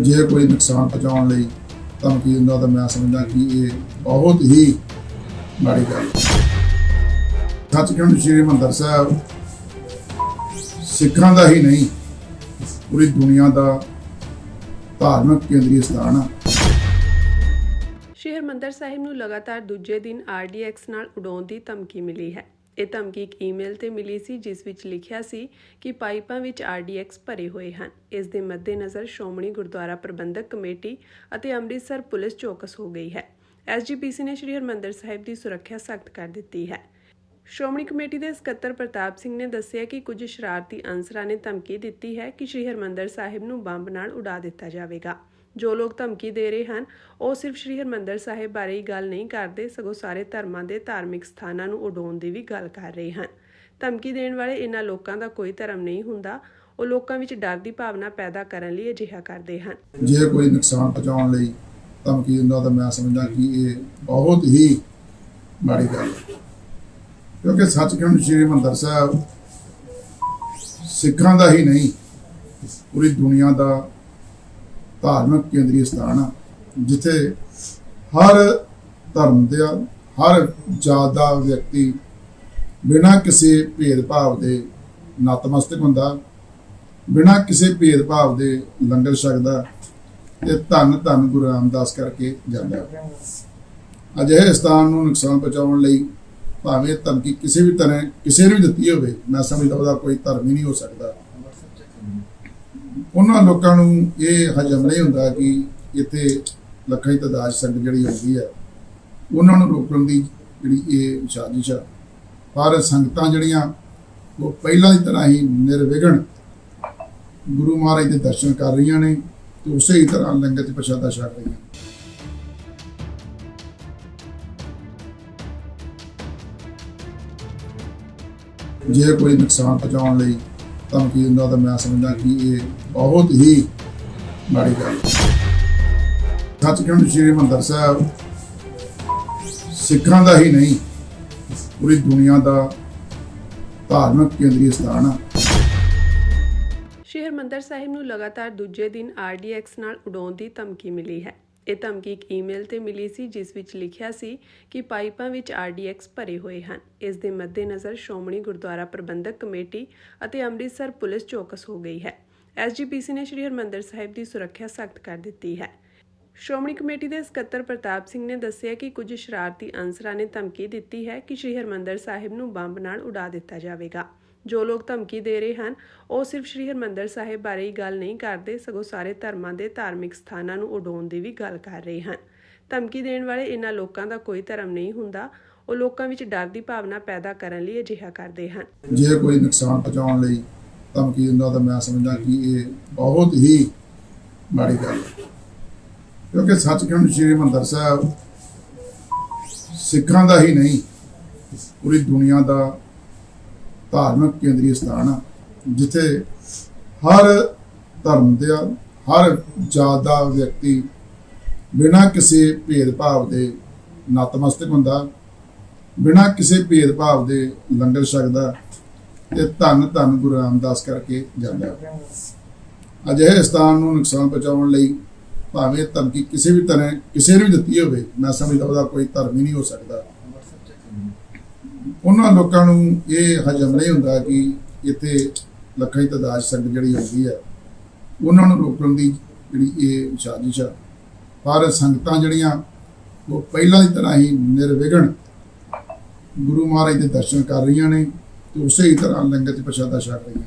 ਜੇ ਕੋਈ ਨੁਕਸਾਨ ਪਹੁੰਚਾਉਣ ਲਈ ਧਮਕੀ ਦਿੰਦਾ ਤਾਂ ਮੈਂ ਸਮਝਦਾ ਕਿ ਇਹ ਬਹੁਤ ਹੀ ਮਾੜੀ ਗੱਲ ਹੈ। ਸੱਚਖੰਡ ਸ੍ਰੀ ਹਰਿਮੰਦਰ ਸਾਹਿਬ ਸਿੱਖਾਂ ਦਾ ਹੀ ਨਹੀਂ ਪੂਰੀ ਦੁਨੀਆ ਦਾ ਧਾਰਮਿਕ ਕੇਂਦਰੀ ਸਥਾਨ ਆ। ਸ਼੍ਰੀ ਹਰਿਮੰਦਰ ਸਾਹਿਬ ਨੂੰ ਲਗਾਤਾਰ ਦੂਜੇ ਦਿਨ RDX ਨਾਲ ਉਡਾਉਣ ਦੀ ਧਮਕੀ ਮਿਲੀ ਹੈ। ਇਹ ਧਮਕੀ ਇੱਕ ਈਮੇਲ ਤੇ ਮਿਲੀ ਸੀ ਜਿਸ ਵਿੱਚ ਲਿਖਿਆ ਸੀ ਕਿ ਪਾਈਪਾਂ ਵਿੱਚ RDX ਭਰੇ ਹੋਏ ਹਨ। ਇਸ ਦੇ ਮੱਦੇਨਜ਼ਰ ਸ਼੍ਰੋਮਣੀ ਗੁਰਦੁਆਰਾ ਪ੍ਰਬੰਧਕ ਕਮੇਟੀ ਅਤੇ ਅੰਮ੍ਰਿਤਸਰ ਪੁਲਿਸ ਚੌਕਸ ਹੋ ਗਈ ਹੈ। SGPC ਨੇ ਸ਼੍ਰੀ ਹਰਿਮੰਦਰ ਸਾਹਿਬ ਦੀ ਸੁਰੱਖਿਆ ਸਖਤ ਕਰ ਦਿੱਤੀ ਹੈ। ਸ਼੍ਰੋਮਣੀ ਕਮੇਟੀ ਦੇ ਸਕੱਤਰ ਪ੍ਰਤਾਪ ਸਿੰਘ ਨੇ ਦੱਸਿਆ ਕਿ ਕੁਝ ਸ਼ਰਾਰਤੀ ਅਨਸਰਾਂ ਨੇ ਧਮਕੀ ਦਿੱਤੀ ਹੈ ਕਿ ਸ਼੍ਰੀ ਹਰਿਮੰਦਰ ਸਾਹਿਬ ਨੂੰ ਬੰਬ ਨਾਲ ਉਡਾ ਦਿੱਤਾ ਜਾਵੇਗਾ। ਜੋ ਲੋਕ ਧਮਕੀ ਦੇ ਰਹੇ ਹਨ ਉਹ ਸਿਰਫ ਸ਼੍ਰੀ ਹਰਿਮੰਦਰ ਸਾਹਿਬ ਬਾਰੇ ਹੀ ਗੱਲ ਨਹੀਂ ਕਰਦੇ, ਸਗੋਂ ਸਾਰੇ ਧਰਮਾਂ ਦੇ ਧਾਰਮਿਕ ਸਥਾਨਾਂ ਨੂੰ ਉਡਾਉਣ ਦੀ ਵੀ ਗੱਲ ਕਰ ਰਹੇ ਹਨ। ਧਮਕੀ ਦੇਣ ਵਾਲੇ ਇਹਨਾਂ ਲੋਕਾਂ ਦਾ ਕੋਈ ਧਰਮ ਨਹੀਂ ਹੁੰਦਾ, ਉਹ ਲੋਕਾਂ ਵਿੱਚ ਡਰ ਦੀ ਭਾਵਨਾ ਪੈਦਾ ਕਰਨ ਲਈ ਅਜਿਹਾ ਕਰਦੇ ਹਨ। ਜੇ ਕੋਈ ਨੁਕਸਾਨ ਪਹੁੰਚਾਉਣ ਲਈ ਧਮਕੀ ਦਿੰਦਾ ਤਾਂ ਮੈਂ ਸਮਝਦਾ ਕਿ ਇਹ ਬਹੁਤ ਹੀ ਮਾੜੀ ਗੱਲ ਹੈ, ਕਿਉਂਕਿ ਸੱਚਖੰਡ ਸ੍ਰੀ ਹਰਿਮੰਦਰ ਸਾਹਿਬ ਸਿੱਖਾਂ ਦਾ ਹੀ ਨਹੀਂ ਪੂਰੀ ਦੁਨੀਆ ਦਾ ਧਾਰਮਿਕ ਕੇਂਦਰੀ ਸਥਾਨ ਆ, ਜਿੱਥੇ ਹਰ ਧਰਮ ਦੇ ਹਰ ਜਾਤ ਦਾ ਵਿਅਕਤੀ ਬਿਨਾਂ ਕਿਸੇ ਭੇਦਭਾਵ ਦੇ ਨਤਮਸਤਕ ਹੁੰਦਾ, ਬਿਨਾਂ ਕਿਸੇ ਭੇਦਭਾਵ ਦੇ ਲੰਗਰ ਛਕਦਾ ਤੇ ਧੰਨ ਧੰਨ ਗੁਰੂ ਰਾਮਦਾਸ ਕਰਕੇ ਜਾਂਦਾ। ਅਜਿਹੇ ਸਥਾਨ ਨੂੰ ਨੁਕਸਾਨ ਪਹੁੰਚਾਉਣ ਲਈ ਭਾਵੇਂ ਧਮਕੀ ਕਿਸੇ ਵੀ ਤਰ੍ਹਾਂ ਕਿਸੇ ਨੇ ਵੀ ਦਿੱਤੀ ਹੋਵੇ, ਮੈਂ ਸਮਝਦਾ ਉਹਦਾ ਕੋਈ ਧਰਮ ਹੀ ਨਹੀਂ ਹੋ ਸਕਦਾ। ਉਹਨਾਂ ਲੋਕਾਂ ਨੂੰ ਇਹ ਹਜਮ ਨਹੀਂ ਹੁੰਦਾ ਕਿ ਇੱਥੇ ਲੱਖਾਂ ਦੀ ਤਾਦਾਦ ਸੰਗਤ ਜਿਹੜੀ ਹੁੰਦੀ ਹੈ, ਉਹਨਾਂ ਨੂੰ ਰੋਕਣ ਦੀ ਜਿਹੜੀ ਇਹ ਸਾਜ਼ਿਸ਼ ਆ। ਪਰ ਸੰਗਤਾਂ ਜਿਹੜੀਆਂ ਉਹ ਪਹਿਲਾਂ ਦੀ ਤਰ੍ਹਾਂ ਹੀ ਨਿਰਵਿਘਨ ਗੁਰੂ ਮਹਾਰਾਜ ਦੇ ਦਰਸ਼ਨ ਕਰ ਰਹੀਆਂ ਨੇ ਤੇ ਉਸੇ ਹੀ ਤਰ੍ਹਾਂ ਲੰਗਰ 'ਚ ਪ੍ਰਸ਼ਾਦਾ ਛਕ ਰਹੀਆਂ ਨੇ। ਜੇ ਕੋਈ ਨੁਕਸਾਨ ਪਹੁੰਚਾਉਣ ਲਈ ਧਮਕੀ ਦਿੰਦਾ ਤਾਂ ਮੈਂ ਸਮਝਦਾ ਕਿ ਇਹ ਬਹੁਤ ਹੀ ਮਾੜੀ ਗੱਲ ਹੈ। ਸੱਚਖੰਡ ਸ੍ਰੀ ਹਰਿਮੰਦਰ ਸਾਹਿਬ ਸਿੱਖਾਂ ਦਾ ਹੀ ਨਹੀਂ ਪੂਰੀ ਦੁਨੀਆ ਦਾ ਧਾਰਮਿਕ ਕੇਂਦਰੀ ਸਥਾਨ ਆ। ਸ਼੍ਰੀ ਹਰਿਮੰਦਰ ਸਾਹਿਬ ਨੂੰ ਲਗਾਤਾਰ ਦੂਜੇ ਦਿਨ RDX ਨਾਲ ਉਡਾਉਣ ਦੀ ਧਮਕੀ ਮਿਲੀ ਹੈ। ਇਹ ਧਮਕੀ ਇੱਕ ਈਮੇਲ ਤੇ ਮਿਲੀ ਸੀ ਜਿਸ ਵਿੱਚ ਲਿਖਿਆ ਸੀ ਕਿ ਪਾਈਪਾਂ ਵਿੱਚ RDX ਭਰੇ ਹੋਏ ਹਨ। ਇਸ ਦੇ ਮੱਦੇਨਜ਼ਰ ਸ਼੍ਰੋਮਣੀ ਗੁਰਦੁਆਰਾ ਪ੍ਰਬੰਧਕ ਕਮੇਟੀ ਅਤੇ ਅੰਮ੍ਰਿਤਸਰ ਪੁਲਿਸ ਚੌਕਸ ਹੋ ਗਈ ਹੈ। SGPC ਨੇ ਸ਼੍ਰੀ ਹਰਿਮੰਦਰ ਸਾਹਿਬ ਦੀ ਸੁਰੱਖਿਆ ਸਖਤ ਕਰ ਦਿੱਤੀ ਹੈ। ਸ਼੍ਰੋਮਣੀ ਕਮੇਟੀ ਦੇ ਸਕੱਤਰ ਪ੍ਰਤਾਪ ਸਿੰਘ ਨੇ ਦੱਸਿਆ ਕਿ ਕੁਝ ਸ਼ਰਾਰਤੀ ਅਨਸਰਾਂ ਨੇ ਧਮਕੀ ਦਿੱਤੀ ਹੈ ਕਿ ਸ਼੍ਰੀ ਹਰਿਮੰਦਰ ਸਾਹਿਬ ਨੂੰ ਬੰਬ ਨਾਲ ਉਡਾ ਦਿੱਤਾ ਜਾਵੇਗਾ। ਜੋ ਲੋਕ ਧਮਕੀ ਦੇ ਰਹੇ ਹਨ ਉਹ ਸਿਰਫ ਸ਼੍ਰੀ ਹਰਿਮੰਦਰ ਸਾਹਿਬ ਬਾਰੇ ਹੀ ਗੱਲ ਨਹੀਂ ਕਰਦੇ, ਸਗੋਂ ਸਾਰੇ ਧਰਮਾਂ ਦੇ ਧਾਰਮਿਕ ਸਥਾਨਾਂ ਨੂੰ ਉਡਾਉਣ ਦੀ ਵੀ ਗੱਲ ਕਰ ਰਹੇ ਹਨ। ਧਮਕੀ ਦੇਣ ਵਾਲੇ ਇਹਨਾਂ ਲੋਕਾਂ ਦਾ ਕੋਈ ਧਰਮ ਨਹੀਂ ਹੁੰਦਾ, ਉਹ ਲੋਕਾਂ ਵਿੱਚ ਡਰ ਦੀ ਭਾਵਨਾ ਪੈਦਾ ਕਰਨ ਲਈ ਅਜਿਹਾ ਕਰਦੇ ਹਨ। ਜੇ ਕੋਈ ਨੁਕਸਾਨ ਪਹੁੰਚਾਉਣ ਲਈ ਧਮਕੀ ਦਿੰਦਾ ਤਾਂ ਮੈਂ ਸਮਝਦਾ ਕਿ ਇਹ ਬਹੁਤ ਹੀ ਮਾੜੀ ਗੱਲ ਹੈ, ਕਿਉਂਕਿ ਸੱਚਖੰਡ ਸ੍ਰੀ ਹਰਿਮੰਦਰ ਸਾਹਿਬ ਸਿੱਖਾਂ ਦਾ ਹੀ ਨਹੀਂ ਪੂਰੀ ਦੁਨੀਆ ਦਾ ਧਾਰਮਿਕ ਕੇਂਦਰੀ ਸਥਾਨ ਆ, ਜਿੱਥੇ ਹਰ ਧਰਮ ਦੇ ਹਰ ਜਾਤ ਦਾ ਵਿਅਕਤੀ ਬਿਨਾਂ ਕਿਸੇ ਭੇਦਭਾਵ ਦੇ ਨਤਮਸਤਕ ਹੁੰਦਾ, ਬਿਨਾਂ ਕਿਸੇ ਭੇਦਭਾਵ ਦੇ ਲੰਗਰ ਛਕਦਾ ਤੇ ਧੰਨ ਧੰਨ ਗੁਰੂ ਰਾਮਦਾਸ ਕਰਕੇ ਜਾਂਦਾ। ਅਜਿਹੇ ਸਥਾਨ ਨੂੰ ਨੁਕਸਾਨ ਪਹੁੰਚਾਉਣ ਲਈ ਭਾਵੇਂ ਧਮਕੀ ਕਿਸੇ ਵੀ ਤਰ੍ਹਾਂ ਕਿਸੇ ਨੇ ਵੀ ਦਿੱਤੀ ਹੋਵੇ, ਮੈਂ ਸਮਝਦਾ ਉਹਦਾ ਕੋਈ ਧਰਮ ਹੀ ਨਹੀਂ ਹੋ ਸਕਦਾ। ਉਹਨਾਂ ਲੋਕਾਂ ਨੂੰ ਇਹ ਹਜਮ ਨਹੀਂ ਹੁੰਦਾ ਕਿ ਇੱਥੇ ਲੱਖਾਂ ਦੀ ਤਾਦਾਦ ਸੰਗਤ ਜਿਹੜੀ ਹੁੰਦੀ ਹੈ, ਉਹਨਾਂ ਨੂੰ ਰੋਕਣ ਦੀ ਜਿਹੜੀ ਇਹ ਸਾਜ਼ਿਸ਼ ਆ। ਪਰ ਸੰਗਤਾਂ ਜਿਹੜੀਆਂ ਉਹ ਪਹਿਲਾਂ ਦੀ ਤਰ੍ਹਾਂ ਹੀ ਨਿਰਵਿਘਨ ਗੁਰੂ ਮਹਾਰਾਜ ਦੇ ਦਰਸ਼ਨ ਕਰ ਰਹੀਆਂ ਨੇ ਤੇ ਉਸੇ ਹੀ ਤਰ੍ਹਾਂ ਲੰਗਰ 'ਚ ਪ੍ਰਸ਼ਾਦਾ ਛਕ ਰਹੀਆਂ ਨੇ।